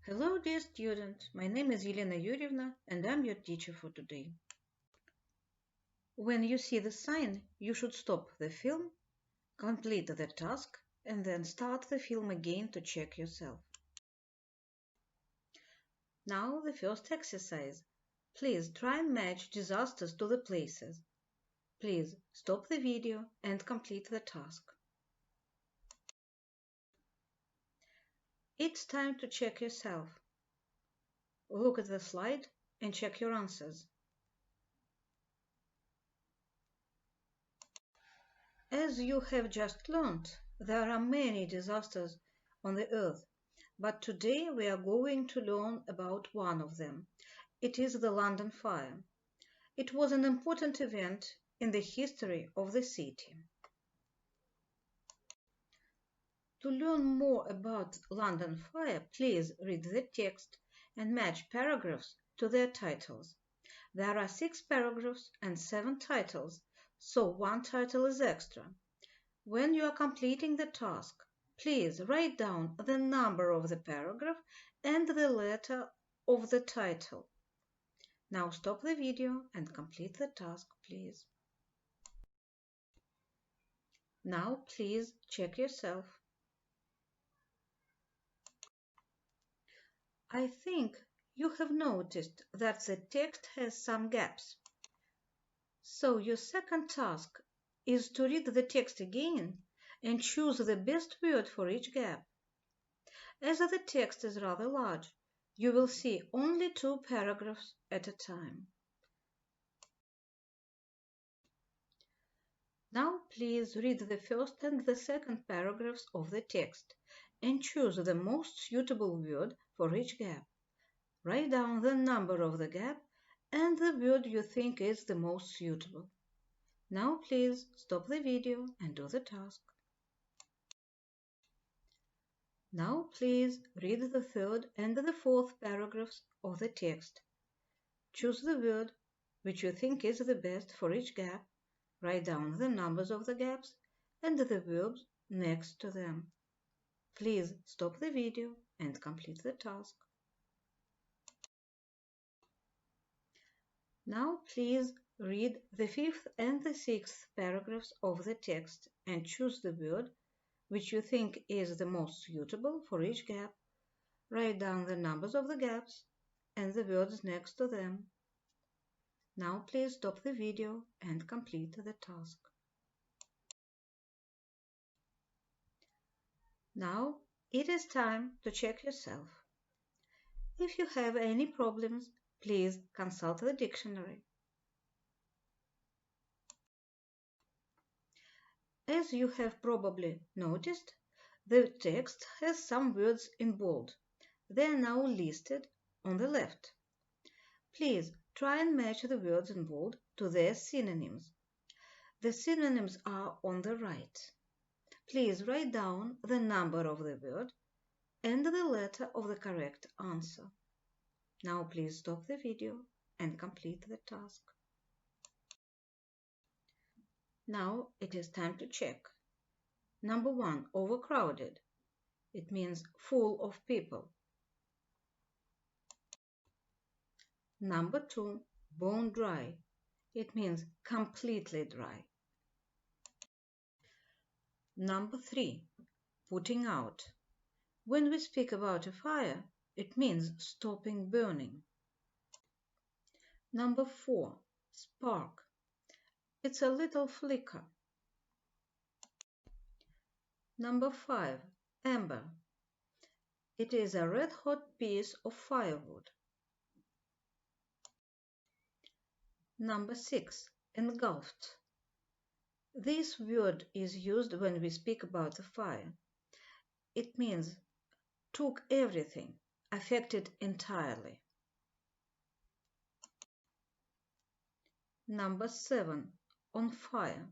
Hello, dear student. My name is Elena Yurievna, and I'm your teacher for today. When you see the sign, you should stop the film, complete the task, and then start the film again to check yourself. Now, the first exercise. Please try and match disasters to the places. Please stop the video and complete the task. It's time to check yourself. Look at the slide and check your answers. As you have just learned, there are many disasters on the earth, but today we are going to learn about one of them. It is the London fire. It was an important event in the history of the city. To learn more about London fire, please read the text and match paragraphs to their titles. There are 6 paragraphs and 7 titles, so one title is extra. When you are completing the task, please write down the number of the paragraph and the letter of the title. Now stop the video and complete the task, please. Now please check yourself. I think you have noticed that the text has some gaps. So your second task is to read the text again and choose the best word for each gap. As the text is rather large, you will see only 2 paragraphs at a time. Now please read the first and the second paragraphs of the text and choose the most suitable word for each gap. Write down the number of the gap and the word you think is the most suitable. Now please stop the video and do the task. Now please read the third and the fourth paragraphs of the text. Choose the word which you think is the best for each gap. Write down the numbers of the gaps and the verbs next to them. Please stop the video and complete the task. Now please read the 5th and the 6th paragraphs of the text and choose the word which you think is the most suitable for each gap. Write down the numbers of the gaps and the words next to them. Now please stop the video and complete the task. Now it is time to check yourself. If you have any problems, please consult the dictionary. As you have probably noticed, the text has some words in bold. They are now listed on the left. Please try and match the words in bold to their synonyms. The synonyms are on the right. Please write down the number of the word and the letter of the correct answer. Now please stop the video and complete the task. Now it is time to check. Number 1, overcrowded. It means full of people. Number 2, bone dry. It means completely dry. Number 3, putting out. When we speak about a fire, it means stopping burning. Number 4, spark. It's a little flicker. Number 5, ember. It is a red-hot piece of firewood. Number 6, engulfed. This word is used when we speak about a fire. It means took everything, affected entirely. Number 7, on fire.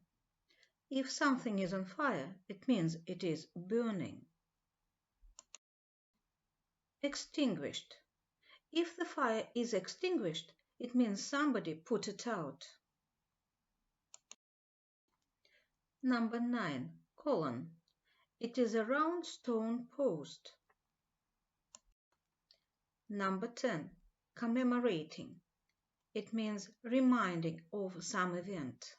If something is on fire, it means it is burning. Extinguished. If the fire is extinguished, it means somebody put it out. Number 9, colon. It is a round stone post. Number 10. Commemorating. It means reminding of some event.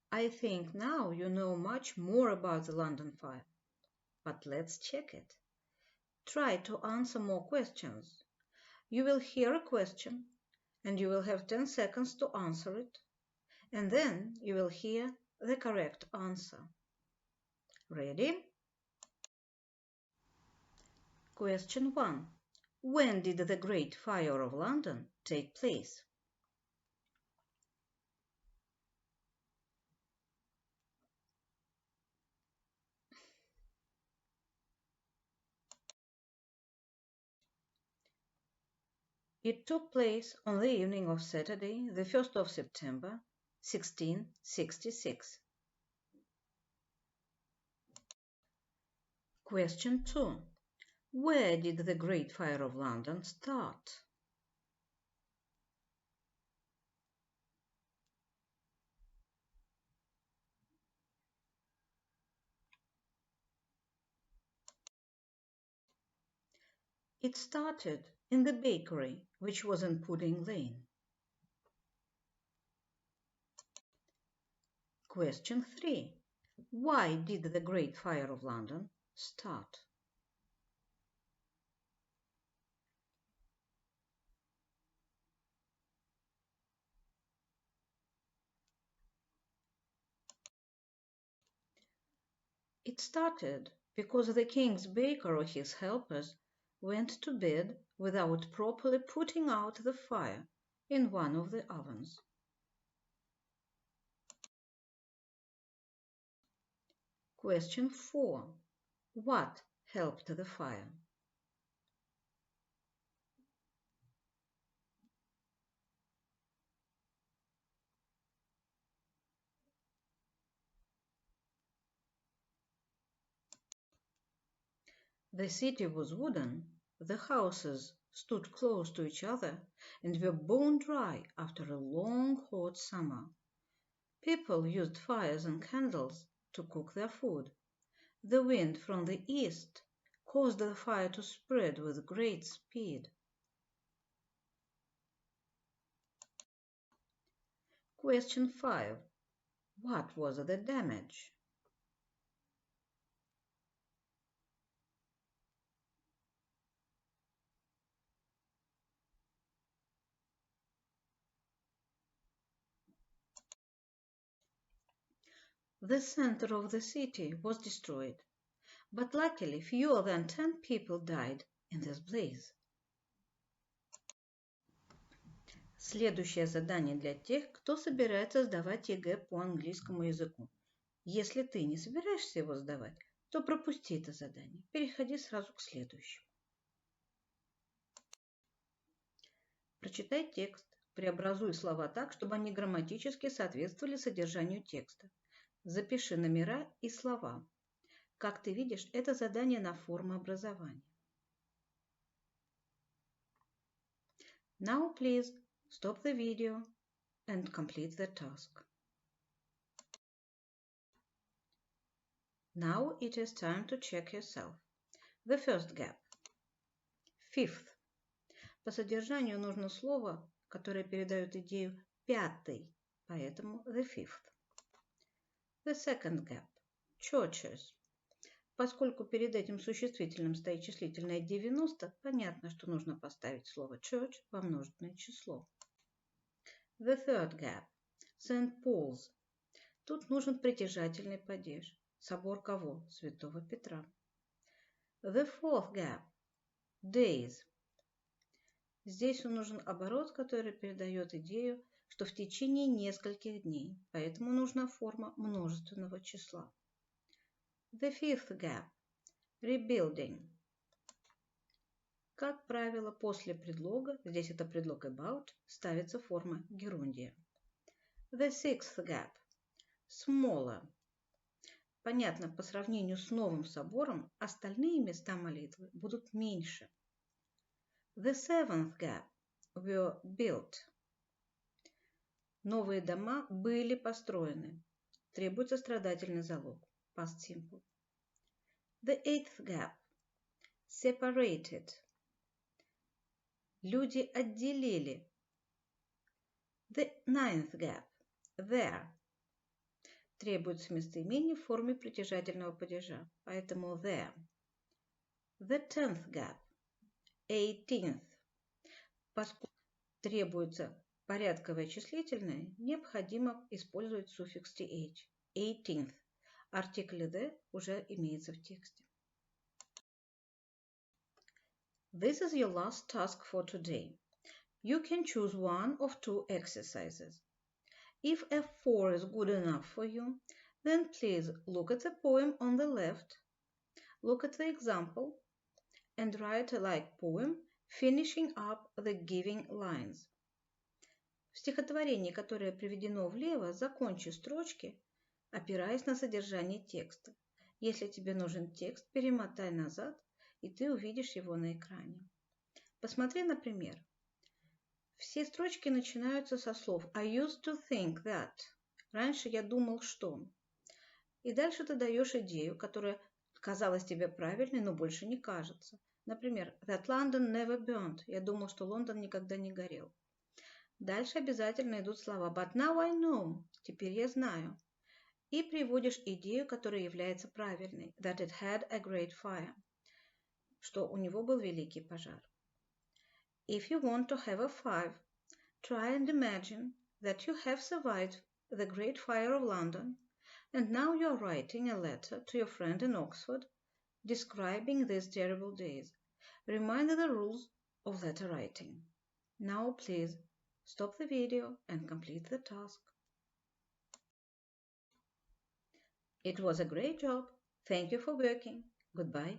I think now you know much more about the London fire. But let's check it. Try to answer more questions. You will hear a question, and you will have 10 seconds to answer it, and then you will hear the correct answer. Ready? Question 1. When did the Great Fire of London take place? It took place on the evening of Saturday, the 1st of September, 1666. Question 2. Where did the Great Fire of London start? It started in the bakery, which was in Pudding Lane. Question 3. Why did the Great Fire of London start? It started because the king's baker or his helpers went to bed without properly putting out the fire in one of the ovens. Question 4. What helped the fire? The city was wooden, the houses stood close to each other and were bone dry after a long hot summer. People used fires and candles to cook their food. The wind from the east caused the fire to spread with great speed. Question 5. What was the damage? The center of the city was destroyed, but luckily fewer than 10 people died in this blaze. Следующее задание для тех, кто собирается сдавать ЕГЭ по английскому языку. Если ты не собираешься его сдавать, то пропусти это задание. Переходи сразу к следующему. Прочитай текст, преобразуй слова так, чтобы они грамматически соответствовали содержанию текста. Запиши номера и слова. Как ты видишь, это задание на формообразование. Now, please, stop the video and complete the task. Now it is time to check yourself. The first gap. Fifth. По содержанию нужно слово, которое передает идею пятый, поэтому the fifth. The second gap. Churches. Поскольку перед этим существительным стоит числительное 90, понятно, что нужно поставить слово church во множественное число. The third gap. St. Paul's. Тут нужен притяжательный падеж. Собор кого? Святого Петра. The fourth gap. Days. Здесь нужен оборот, который передает идею, что в течение нескольких дней, поэтому нужна форма множественного числа. The fifth gap. Rebuilding. Как правило, после предлога, здесь это предлог about, ставится форма герундия. The sixth gap. Smaller. Понятно, по сравнению с новым собором, остальные места молитвы будут меньше. The seventh gap. Were built. Новые дома были построены. Требуется страдательный залог. Past simple. The eighth gap. Separated. Люди отделили. The ninth gap. There. Требуется местоимение в форме притяжательного падежа, поэтому there. The 10th gap. 18th. Поскольку требуется порядковое числительное, необходимо использовать суффикс th. 18th. Артикль the уже имеется в тексте. This is your last task for today. You can choose one of two exercises. If F4 is good enough for you, then please look at the poem on the left, look at the example, and write a like poem, finishing up the giving lines. В стихотворении, которое приведено влево, закончи строчки, опираясь на содержание текста. Если тебе нужен текст, перемотай назад, и ты увидишь его на экране. Посмотри, например. Все строчки начинаются со слов I used to think that. Раньше я думал, что. И дальше ты даешь идею, которая казалась тебе правильной, но больше не кажется. Например, that London never burned. Я думал, что Лондон никогда не горел. Дальше обязательно идут слова but now I know. Теперь я знаю. И приводишь идею, которая является правильной. That it had a great fire. Что у него был великий пожар. If you want to have a 5, try and imagine that you have survived the Great Fire of London and now you are writing a letter to your friend in Oxford describing these terrible days. Remember the rules of letter writing. Now please stop the video and complete the task. It was a great job. Thank you for working. Goodbye.